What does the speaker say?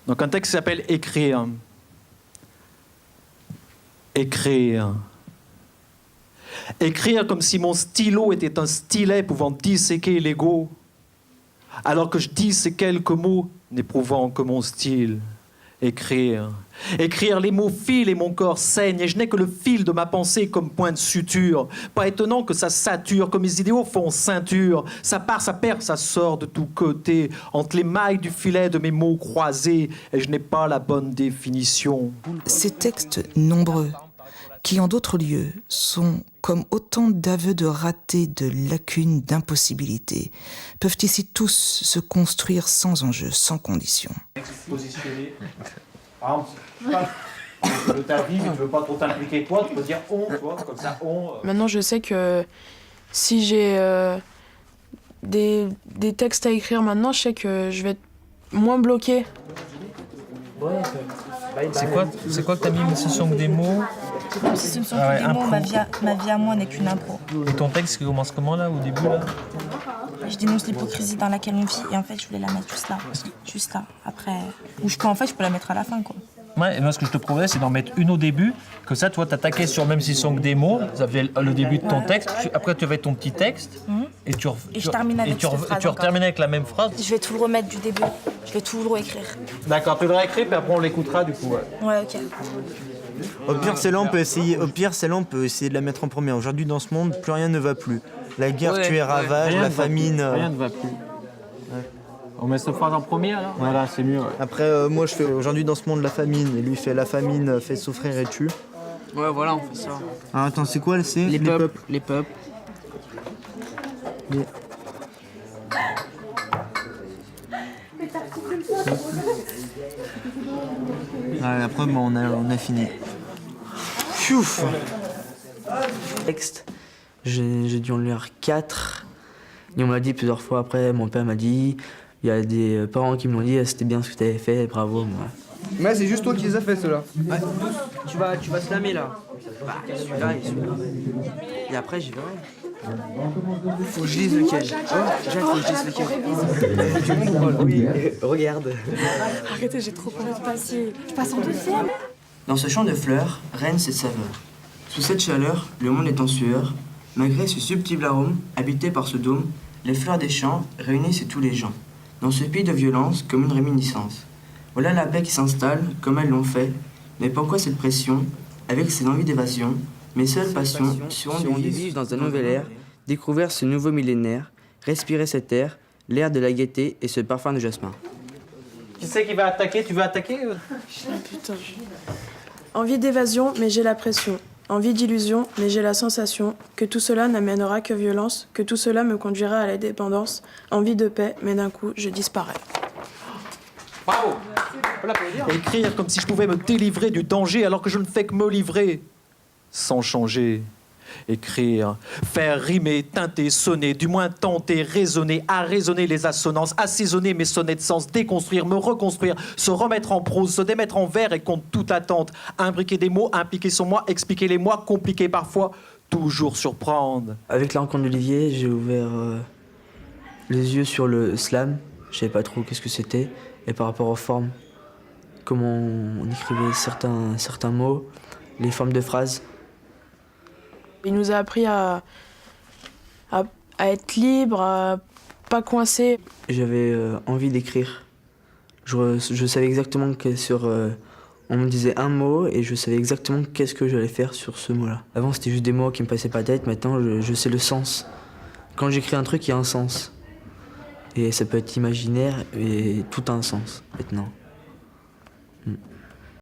Donc un texte qui s'appelle « Écrire ». Écrire. Écrire comme si mon stylo était un stylet pouvant disséquer l'ego, alors que je dis ces quelques mots n'éprouvant que mon style. Écrire. Écrire, les mots filent et mon corps saigne, et je n'ai que le fil de ma pensée comme point de suture. Pas étonnant que ça sature, comme mes idéaux font ceinture. Ça part, ça perd, ça sort de tous côtés, entre les mailles du filet de mes mots croisés, et je n'ai pas la bonne définition. Ces textes nombreux, qui en d'autres lieux sont comme autant d'aveux de ratés, de lacunes, d'impossibilités, peuvent ici tous se construire sans enjeu, sans condition. Positionner. Par exemple, de ta vie, mais tu veux pas trop t'impliquer toi, tu peux dire on, toi, comme ça on. Maintenant, je sais que si j'ai des textes à écrire maintenant, je sais que je vais être moins bloquée. C'est quoi que t'as mis, mais ce sont que des mots? Si ce ne sont que des mots, ma vie à moi n'est qu'une impro. Et ton texte qui commence comment là, au début là? Je dénonce l'hypocrisie dans laquelle on vit et en fait je voulais la mettre juste là. Après, ou en fait je peux la mettre à la fin quoi. Ouais, et moi ce que je te proposais c'est d'en mettre une au début, que ça toi t'attaquais sur même si ce sont que des mots, ça fait le début de ton texte, après tu avais ton petit texte et je termine avec cette phrase tu terminais avec la même phrase. Je vais tout le remettre du début, je vais tout le réécrire. D'accord, tu le réécris, puis après on l'écoutera du coup. Ouais, ok. Au pire, celle-là, on peut essayer de la mettre en première. Aujourd'hui, dans ce monde, plus rien ne va plus. La guerre tue et ravage, la famine. Rien ne va plus. Ouais. On met cette phrase en première, là. Voilà, c'est mieux. Ouais. Après, moi, je fais aujourd'hui dans ce monde la famine. Et lui fait la famine, fait souffrir et tue. Ouais, voilà, on fait ça. Ah, attends, c'est quoi, c'est les peuples. Les peuples. Les... Ah, après, bon, on a fini. Pfff. Texte, j'ai dû en lire 4. Et on m'a dit plusieurs fois après, mon père m'a dit, il y a des parents qui me l'ont dit, c'était bien ce que tu avais fait, bravo. Moi. Mais c'est juste toi qui les as fait, ceux-là. Ouais, tu vas slammer là. Bah, celui-là et celui-là. Et après, j'y verrai. Faut que je lise lequel. Jacques, faut que je lise lequel. Tu montres oui, regarde. Arrêtez, j'ai trop envie de passer. Je passe en deuxième. Dans ce champ de fleurs, règne cette saveur. Sous cette chaleur, le monde est en sueur. Malgré ce subtil arôme, habité par ce dôme, les fleurs des champs réunissent tous les gens. Dans ce pays de violence, comme une réminiscence. Voilà la paix qui s'installe, comme elles l'ont fait. Mais pourquoi cette pression, avec ses envies d'évasion? Mes seules passions seront de vivre dans un nouvel air, découvrir ce nouveau millénaire, respirer cet air, l'air de la gaieté et ce parfum de jasmin. Qui c'est qui va attaquer? Tu veux attaquer? Putain. Envie d'évasion, mais j'ai la pression. Envie d'illusion, mais j'ai la sensation que tout cela n'amènera que violence, que tout cela me conduira à la dépendance. Envie de paix, mais d'un coup, je disparais. Bravo! Écrire comme si je pouvais me délivrer du danger alors que je ne fais que me livrer. Sans changer. Écrire, faire rimer, teinter, sonner, du moins tenter, raisonner, arraisonner les assonances, assaisonner mes sonnets de sens, déconstruire, me reconstruire, se remettre en prose, se démettre en vers et contre toute attente, imbriquer des mots, impliquer sur moi, expliquer les mois, compliquer parfois, toujours surprendre. Avec la rencontre d'Olivier, j'ai ouvert les yeux sur le slam, je savais pas trop qu'est-ce que c'était, et par rapport aux formes, comment on écrivait certains mots, les formes de phrases. Il nous a appris à être libre, à pas coincer. J'avais envie d'écrire. Je savais exactement que on me disait un mot et je savais exactement qu'est-ce que j'allais faire sur ce mot-là. Avant, c'était juste des mots qui me passaient pas tête. Maintenant, je sais le sens. Quand j'écris un truc, il y a un sens. Et ça peut être imaginaire et tout a un sens, maintenant.